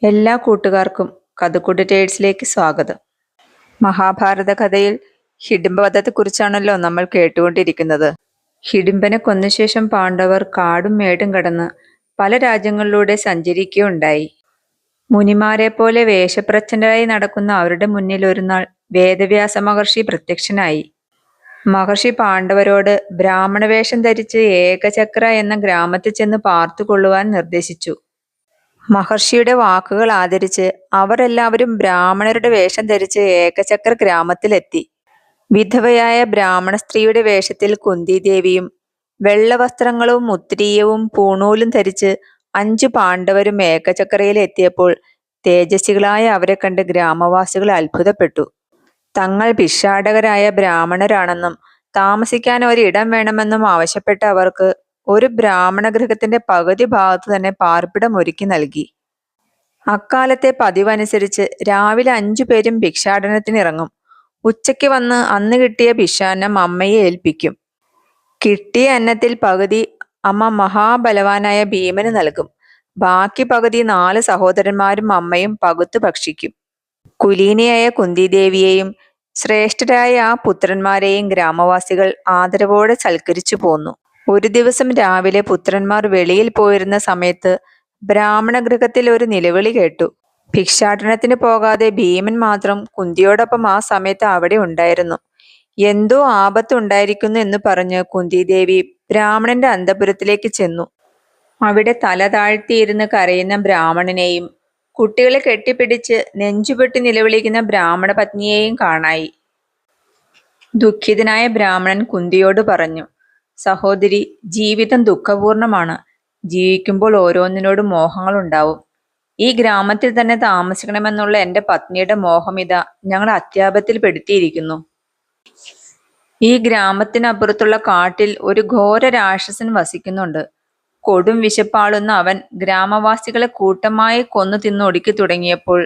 എല്ലാ കൂട്ടുകാർക്കും കഥക്കുട്ടി ടേഴ്സിലേക്ക് സ്വാഗതം. മഹാഭാരത കഥയിൽ ഹിഡിംബവധത്തെക്കുറിച്ചാണല്ലോ നമ്മൾ കേട്ടുകൊണ്ടിരിക്കുന്നത്. ഹിഡിംബനെ കൊന്ന ശേഷം പാണ്ഡവർ കാടും മേടും കടന്ന് പല രാജ്യങ്ങളിലൂടെ സഞ്ചരിക്കുകയുണ്ടായി. മുനിമാരെ പോലെ വേഷപ്രച്ഛന്നരായി നടക്കുന്ന അവരുടെ മുന്നിൽ ഒരു നാൾ വേദവ്യാസ മഹർഷി പ്രത്യക്ഷനായി. മഹർഷി പാണ്ഡവരോട് ബ്രാഹ്മണ വേഷം ധരിച്ച് ഏകചക്ര എന്ന ഗ്രാമത്തിൽ ചെന്ന് പാർത്തുകൊള്ളുവാൻ നിർദ്ദേശിച്ചു. മഹർഷിയുടെ വാക്കുകൾ ആദരിച്ച് അവരെല്ലാവരും ബ്രാഹ്മണരുടെ വേഷം ധരിച്ച് ഏകചക്ര ഗ്രാമത്തിലെത്തി. വിധവയായ ബ്രാഹ്മണ സ്ത്രീയുടെ വേഷത്തിൽ കുന്തിദേവിയും വെള്ളവസ്ത്രങ്ങളും ഉത്തരീയവും പൂണൂലും ധരിച്ച് 5 പാണ്ഡവരും ഏകചക്രയിൽ എത്തിയപ്പോൾ തേജസ്വികളായ അവരെ കണ്ട് ഗ്രാമവാസികൾ അത്ഭുതപ്പെട്ടു. തങ്ങൾ ഭിക്ഷാടകരായ ബ്രാഹ്മണരാണെന്നും താമസിക്കാൻ ഒരിടം വേണമെന്നും ആവശ്യപ്പെട്ട അവർക്ക് ഒരു ബ്രാഹ്മണ ഗൃഹത്തിന്റെ പകുതി ഭാഗത്ത് തന്നെ പാർപ്പിടം ഒരുക്കി നൽകി. അക്കാലത്തെ പതിവനുസരിച്ച് രാവിലെ 5 പേരും ഭിക്ഷാടനത്തിനിറങ്ങും. ഉച്ചയ്ക്ക് വന്ന് അന്ന് കിട്ടിയ ഭിക്ഷാന്നം അമ്മയെ ഏൽപ്പിക്കും. കിട്ടിയ അന്നത്തിൽ പകുതി അമ്മ മഹാബലവാനായ ഭീമന് നൽകും. ബാക്കി പകുതി 4 സഹോദരന്മാരും അമ്മയും പകുത്തു ഭക്ഷിക്കും. കുലീനയായ കുന്തിദേവിയെയും ശ്രേഷ്ഠരായ ആ പുത്രന്മാരെയും ഗ്രാമവാസികൾ ആദരവോടെ സൽക്കരിച്ചു പോന്നു. ഒരു ദിവസം രാവിലെ പുത്രന്മാർ വെളിയിൽ പോയിരുന്ന സമയത്ത് ബ്രാഹ്മണ ഗൃഹത്തിൽ ഒരു നിലവിളി കേട്ടു. ഭിക്ഷാടനത്തിന് പോകാതെ ഭീമൻ മാത്രം കുന്തിയോടൊപ്പം ആ സമയത്ത് അവിടെ ഉണ്ടായിരുന്നു. എന്തോ ആപത്തുണ്ടായിരിക്കുന്നു എന്ന് പറഞ്ഞ് കുന്തിദേവി ബ്രാഹ്മണന്റെ അന്തഃപുരത്തിലേക്ക് ചെന്നു. അവിടെ തല താഴ്ത്തിയിരുന്ന് കരയുന്ന ബ്രാഹ്മണനെയും കുട്ടികളെ കെട്ടിപ്പിടിച്ച് നെഞ്ചുപൊട്ടി നിലവിളിക്കുന്ന ബ്രാഹ്മണ പത്നിയെയും കാണായി. ദുഃഖിതനായ ബ്രാഹ്മണൻ കുന്തിയോട് പറഞ്ഞു, സഹോദരി, ജീവിതം ദുഃഖപൂർണമാണ്. ജീവിക്കുമ്പോൾ ഓരോന്നിനോടും മോഹങ്ങൾ ഉണ്ടാവും. ഈ ഗ്രാമത്തിൽ തന്നെ താമസിക്കണമെന്നുള്ള എൻ്റെ പത്നിയുടെ മോഹം ഇതാ ഞങ്ങൾ അത്യാപത്തിൽ പെടുത്തിയിരിക്കുന്നു. ഈ ഗ്രാമത്തിനപ്പുറത്തുള്ള കാട്ടിൽ ഒരു ഘോര രാക്ഷസൻ വസിക്കുന്നുണ്ട്. കൊടും വിശപ്പാളുന്ന അവൻ ഗ്രാമവാസികളെ കൂട്ടമായി കൊന്നു തിന്നൊടുക്കി തുടങ്ങിയപ്പോൾ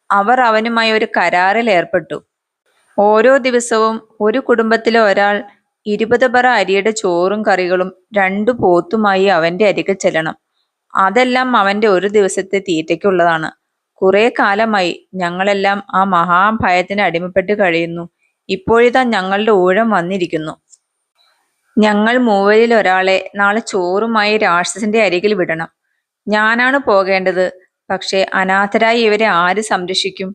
അവർ അവനുമായി ഒരു കരാറിൽ ഏർപ്പെട്ടു. ഓരോ ദിവസവും ഒരു കുടുംബത്തിലെ ഒരാൾ 20 പറ അരിയുടെ ചോറും കറികളും 2 പോത്തുമായി അവന്റെ അരികിൽ ചെല്ലണം. അതെല്ലാം അവന്റെ ഒരു ദിവസത്തെ തീറ്റയ്ക്കുള്ളതാണ്. കുറെ കാലമായി ഞങ്ങളെല്ലാം ആ മഹാഭയത്തിന് അടിമപ്പെട്ട് കഴിയുന്നു. ഇപ്പോഴിതാ ഞങ്ങളുടെ ഊഴം വന്നിരിക്കുന്നു. ഞങ്ങൾ മൂവരിൽ ഒരാളെ നാളെ ചോറുമായി രാക്ഷസന്റെ അരികിൽ വിടണം. ഞാനാണ് പോകേണ്ടത്. പക്ഷേ അനാഥരായി ഇവരെ ആര് സംരക്ഷിക്കും?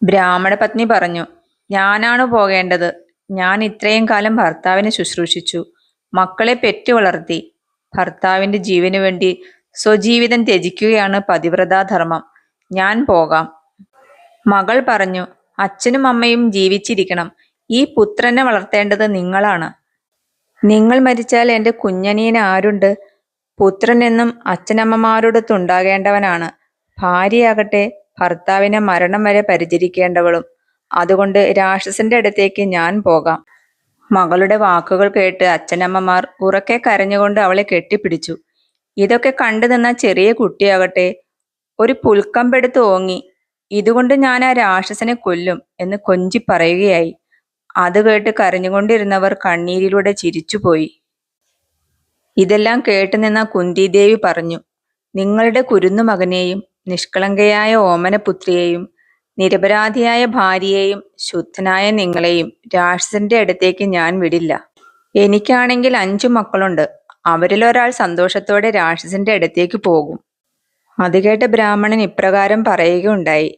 ബ്രാഹ്മണ പത്നി പറഞ്ഞു, ഞാനാണ് പോകേണ്ടത്. ഞാൻ ഇത്രയും കാലം ഭർത്താവിനെ ശുശ്രൂഷിച്ചു, മക്കളെ പെറ്റു വളർത്തി. ഭർത്താവിന്റെ ജീവനു വേണ്ടി സ്വജീവിതം ത്യജിക്കുകയാണ് പതിവ്രതാധർമ്മം. ഞാൻ പോകാം. മകൾ പറഞ്ഞു, അച്ഛനും അമ്മയും ജീവിച്ചിരിക്കണം. ഈ പുത്രനെ വളർത്തേണ്ടത് നിങ്ങളാണ്. നിങ്ങൾ മരിച്ചാൽ എൻ്റെ കുഞ്ഞനിയന് ആരുണ്ട്? പുത്രൻ എന്നും അച്ഛനമ്മമാരോടൊത്തുണ്ടാകേണ്ടവനാണ്. ഭാര്യയാകട്ടെ ഭർത്താവിനെ മരണം വരെ പരിചരിക്കേണ്ടവളും. അതുകൊണ്ട് രാക്ഷസന്റെ അടുത്തേക്ക് ഞാൻ പോകാം. മകളുടെ വാക്കുകൾ കേട്ട് അച്ഛനമ്മമാർ ഉറക്കെ കരഞ്ഞുകൊണ്ട് അവളെ കെട്ടിപ്പിടിച്ചു. ഇതൊക്കെ കണ്ടു നിന്ന ചെറിയ കുട്ടിയാകട്ടെ ഒരു പുൽക്കമ്പെടുത്ത് ഓങ്ങി, ഇതുകൊണ്ട് ഞാൻ ആ രാക്ഷസനെ കൊല്ലും എന്ന് കൊഞ്ചി പറയുകയായി. അത് കേട്ട് കരഞ്ഞുകൊണ്ടിരുന്നവർ കണ്ണീരിലൂടെ ചിരിച്ചുപോയി. ഇതെല്ലാം കേട്ടുനിന്ന കുന്തിദേവി പറഞ്ഞു, നിങ്ങളുടെ കുരുന്നു മകനെയും നിഷ്കളങ്കയായ ഓമനപുത്രിയെയും നിരപരാധിയായ ഭാര്യയെയും ശുദ്ധനായ നിങ്ങളെയും രാക്ഷസന്റെ അടുത്തേക്ക് ഞാൻ വിടില്ല. എനിക്കാണെങ്കിൽ 5 മക്കളുണ്ട്. അവരിലൊരാൾ സന്തോഷത്തോടെ രാക്ഷസന്റെ അടുത്തേക്ക് പോകും. അത് കേട്ട ബ്രാഹ്മണൻ ഇപ്രകാരം പറയുകയുണ്ടായി,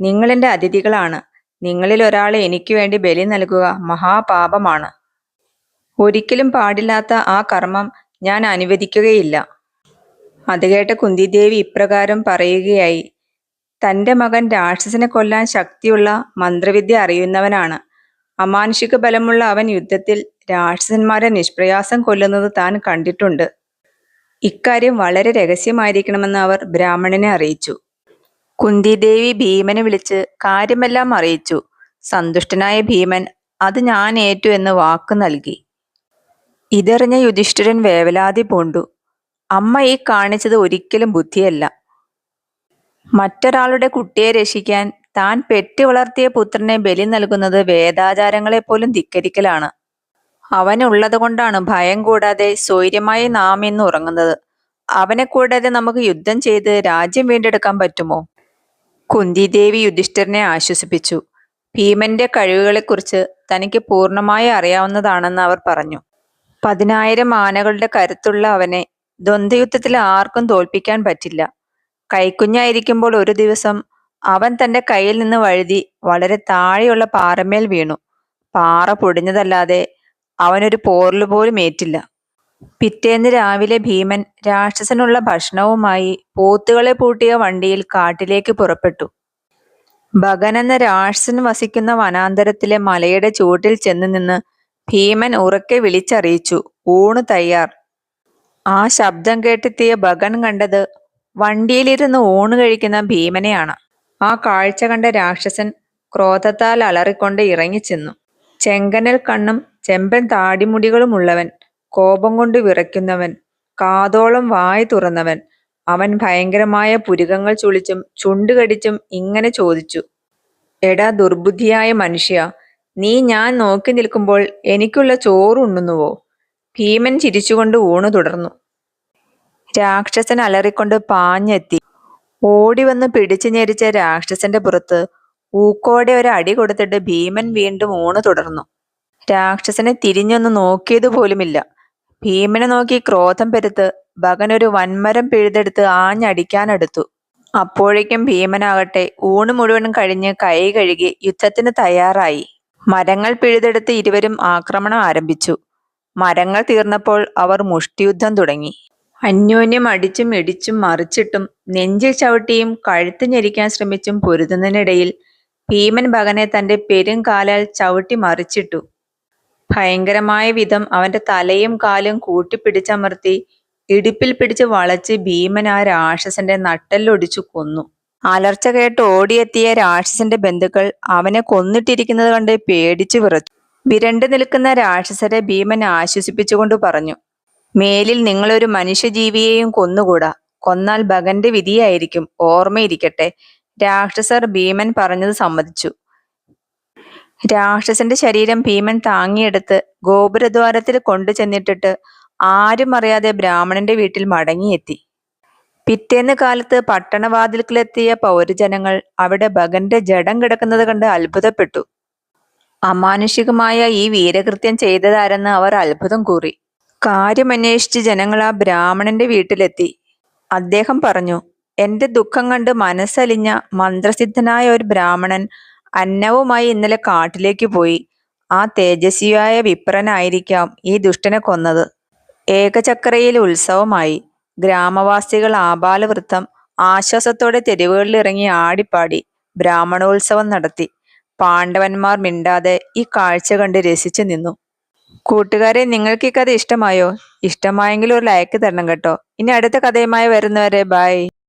നിങ്ങൾ എൻ്റെ അതിഥികളാണ്. നിങ്ങളിൽ ഒരാളെ എനിക്ക് വേണ്ടി ബലി നൽകുക മഹാപാപമാണ്. ഒരിക്കലും പാടില്ലാത്ത ആ കർമ്മം ഞാൻ അനുവദിക്കുകയില്ല. അത് കേട്ട കുന്തിദേവി ഇപ്രകാരം പറയുകയായി, തൻ്റെ മകൻ രാക്ഷസനെ കൊല്ലാൻ ശക്തിയുള്ള മന്ത്രവിദ്യ അറിയുന്നവനാണ്. അമാനുഷിക ബലമുള്ള അവൻ യുദ്ധത്തിൽ രാക്ഷസന്മാരെ നിഷ്പ്രയാസം കൊല്ലുന്നത് താൻ കണ്ടിട്ടുണ്ട്. ഇക്കാര്യം വളരെ രഹസ്യമായിരിക്കണമെന്ന് അവർ ബ്രാഹ്മണനെ അറിയിച്ചു. കുന്തിദേവി ഭീമനെ വിളിച്ച് കാര്യമെല്ലാം അറിയിച്ചു. സന്തുഷ്ടനായ ഭീമൻ അത് ഞാൻ ഏറ്റു എന്ന് വാക്ക് നൽകി. ഇതറിഞ്ഞ യുധിഷ്ഠിരൻ വേവലാതി പൂണ്ടു. അമ്മ ഈ കാണിച്ചത് ഒരിക്കലും ബുദ്ധിയല്ല. മറ്റൊരാളുടെ കുട്ടിയെ രക്ഷിക്കാൻ താൻ പെറ്റി വളർത്തിയ പുത്രനെ ബലി നൽകുന്നത് വേദാചാരങ്ങളെപ്പോലും ധിക്കരിക്കലാണ്. അവനുള്ളത് കൊണ്ടാണ് ഭയം കൂടാതെ സ്വൈര്യമായി നാം ഇന്ന് ഉറങ്ങുന്നത്. അവനെ കൂടാതെ നമുക്ക് യുദ്ധം ചെയ്ത് രാജ്യം വീണ്ടെടുക്കാൻ പറ്റുമോ? കുന്തിദേവി യുധിഷ്ഠിരനെ ആശ്വസിപ്പിച്ചു. ഭീമന്റെ കഴിവുകളെക്കുറിച്ച് തനിക്ക് പൂർണ്ണമായി അറിയാവുന്നതാണെന്ന് അവർ പറഞ്ഞു. 10,000 ആനകളുടെ കരുത്തുള്ള അവനെ ദ്വന്ദ്വയുദ്ധത്തിൽ ആർക്കും തോൽപ്പിക്കാൻ പറ്റില്ല. കൈക്കുഞ്ഞായിരിക്കുമ്പോൾ ഒരു ദിവസം അവൻ തന്റെ കയ്യിൽ നിന്ന് വഴുതി വളരെ താഴെയുള്ള പാറമേൽ വീണു. പാറ പൊടിഞ്ഞതല്ലാതെ അവനൊരു പോറല് പോലും ഏറ്റില്ല. പിറ്റേന്ന് രാവിലെ ഭീമൻ രാക്ഷസനുള്ള ഭക്ഷണവുമായി പോത്തുകളെ പൂട്ടിയ വണ്ടിയിൽ കാട്ടിലേക്ക് പുറപ്പെട്ടു. ഭഗൻ എന്ന രാക്ഷസൻ വസിക്കുന്ന വനാന്തരത്തിലെ മലയുടെ ചുവട്ടിൽ ചെന്ന് നിന്ന് ഭീമൻ ഉറക്കെ വിളിച്ചറിയിച്ചു, ഊണ് തയ്യാർ. ആ ശബ്ദം കേട്ടെത്തിയ ഭഗൻ കണ്ടത് വണ്ടിയിലിരുന്ന് ഊണ് കഴിക്കുന്ന ഭീമനെയാണ്. ആ കാഴ്ച കണ്ട രാക്ഷസൻ ക്രോധത്താൽ അലറിക്കൊണ്ട് ഇറങ്ങിച്ചെന്നു. ചെങ്കനൽ കണ്ണും ചെമ്പൻ താടിമുടികളുമുള്ളവൻ, കോപം കൊണ്ട് വിറയ്ക്കുന്നവൻ, കാതോളം വായ തുറന്നവൻ. അവൻ ഭയങ്കരമായ പുരികങ്ങൾ ചുളിച്ചും ചുണ്ടുകടിച്ചും ഇങ്ങനെ ചോദിച്ചു, എടാ ദുർബുദ്ധിയായ മനുഷ്യ, നീ ഞാൻ നോക്കി നിൽക്കുമ്പോൾ എനിക്കുള്ള ചോറ് ഉണ്ണുന്നുവോ? ഭീമൻ ചിരിച്ചുകൊണ്ട് ഊണ് തുടർന്നു. രാക്ഷസൻ അലറിക്കൊണ്ട് പാഞ്ഞെത്തി. ഓടിവന്ന് പിടിച്ചു ഞെരിച്ച രാക്ഷസന്റെ പുറത്ത് ഊക്കോടെ ഒരടി കൊടുത്തിട്ട് ഭീമൻ വീണ്ടും ഊണ് തുടർന്നു. രാക്ഷസനെ തിരിഞ്ഞൊന്ന് നോക്കിയതുപോലുമില്ല. ഭീമനെ നോക്കി ക്രോധം പെരുത്ത് ഭഗൻ ഒരു വൻമരം പിഴുതെടുത്ത് ആഞ്ഞടിക്കാനെടുത്തു. അപ്പോഴേക്കും ഭീമനാകട്ടെ ഊണ് മുഴുവൻ കഴിഞ്ഞ് കൈ കഴുകി യുദ്ധത്തിന് തയ്യാറായി. മരങ്ങൾ പിഴുതെടുത്ത് ഇരുവരും ആക്രമണം ആരംഭിച്ചു. മരങ്ങൾ തീർന്നപ്പോൾ അവർ മുഷ്ടിയുദ്ധം തുടങ്ങി. അന്യോന്യം അടിച്ചും ഇടിച്ചും മറിച്ചിട്ടും നെഞ്ചിൽ ചവിട്ടിയും കഴുത്ത് ഞെരിക്കാൻ ശ്രമിച്ചും പൊരുതുന്നതിനിടയിൽ ഭീമൻ ഭഗനെ തന്റെ പെരുങ്കാലാൽ ചവിട്ടി മറിച്ചിട്ടു. ഭയങ്കരമായ വിധം അവന്റെ തലയും കാലും കൂട്ടിപ്പിടിച്ചമർത്തി ഇടുപ്പിൽ പിടിച്ച് വളച്ച് ഭീമൻ ആ രാക്ഷസന്റെ നട്ടെല്ലൊടിച്ചു കൊന്നു. അലർച്ച കേട്ട് ഓടിയെത്തിയ രാക്ഷസന്റെ ബന്ധുക്കൾ അവനെ കൊന്നിട്ടിരിക്കുന്നത് കണ്ട് പേടിച്ചു വിറച്ചു. വിരണ്ടു നിൽക്കുന്ന രാക്ഷസരെ ഭീമൻ ആശ്വസിപ്പിച്ചുകൊണ്ട് പറഞ്ഞു, മേലിൽ നിങ്ങളൊരു മനുഷ്യജീവിയെയും കൊന്നുകൂടാ. കൊന്നാൽ ഭഗന്റെ വിധിയായിരിക്കും, ഓർമ്മയിരിക്കട്ടെ. രാക്ഷസർ ഭീമൻ പറഞ്ഞത് സമ്മതിച്ചു. രാക്ഷസന്റെ ശരീരം ഭീമൻ താങ്ങിയെടുത്ത് ഗോപുരദ്വാരത്തിൽ കൊണ്ടു ചെന്നിട്ടിട്ട് ആരും അറിയാതെ ബ്രാഹ്മണന്റെ വീട്ടിൽ മടങ്ങിയെത്തി. പിറ്റേന്ന് കാലത്ത് പട്ടണവാതിൽക്കിലെത്തിയ പൗരജനങ്ങൾ അവിടെ ഭഗന്റെ ജഡം കിടക്കുന്നത് കണ്ട് അത്ഭുതപ്പെട്ടു. അമാനുഷികമായ ഈ വീരകൃത്യം ചെയ്തതാരെന്ന് അവർ അത്ഭുതം കൂറി. കാര്യമന്വേഷിച്ച് ജനങ്ങൾ ആ ബ്രാഹ്മണന്റെ വീട്ടിലെത്തി. അദ്ദേഹം പറഞ്ഞു, എന്റെ ദുഃഖം കണ്ട് മനസ്സലിഞ്ഞ മന്ത്രസിദ്ധനായ ഒരു ബ്രാഹ്മണൻ അന്നവുമായി ഇന്നലെ കാട്ടിലേക്ക് പോയി. ആ തേജസ്വിയായ വിപ്രനായിരിക്കാം ഈ ദുഷ്ടനെ കൊന്നത്. ഏകചക്രയിൽ ഉത്സവമായി. ഗ്രാമവാസികൾ ആബാലവൃദ്ധം ആശ്വാസത്തോടെ തെരുവുകളിൽ ഇറങ്ങി ആടിപ്പാടി ബ്രാഹ്മണോത്സവം നടത്തി. പാണ്ഡവന്മാർ മിണ്ടാതെ ഈ കാഴ്ച കണ്ട് രസിച്ചു നിന്നു. കൂട്ടുകാരെ, നിങ്ങൾക്ക് ഈ കഥ ഇഷ്ടമായോ? ഇഷ്ടമായെങ്കിൽ ഒരു ലൈക്ക് തരണം കേട്ടോ. ഇനി അടുത്ത കഥയുമായി വരുന്നവരെ ബൈ.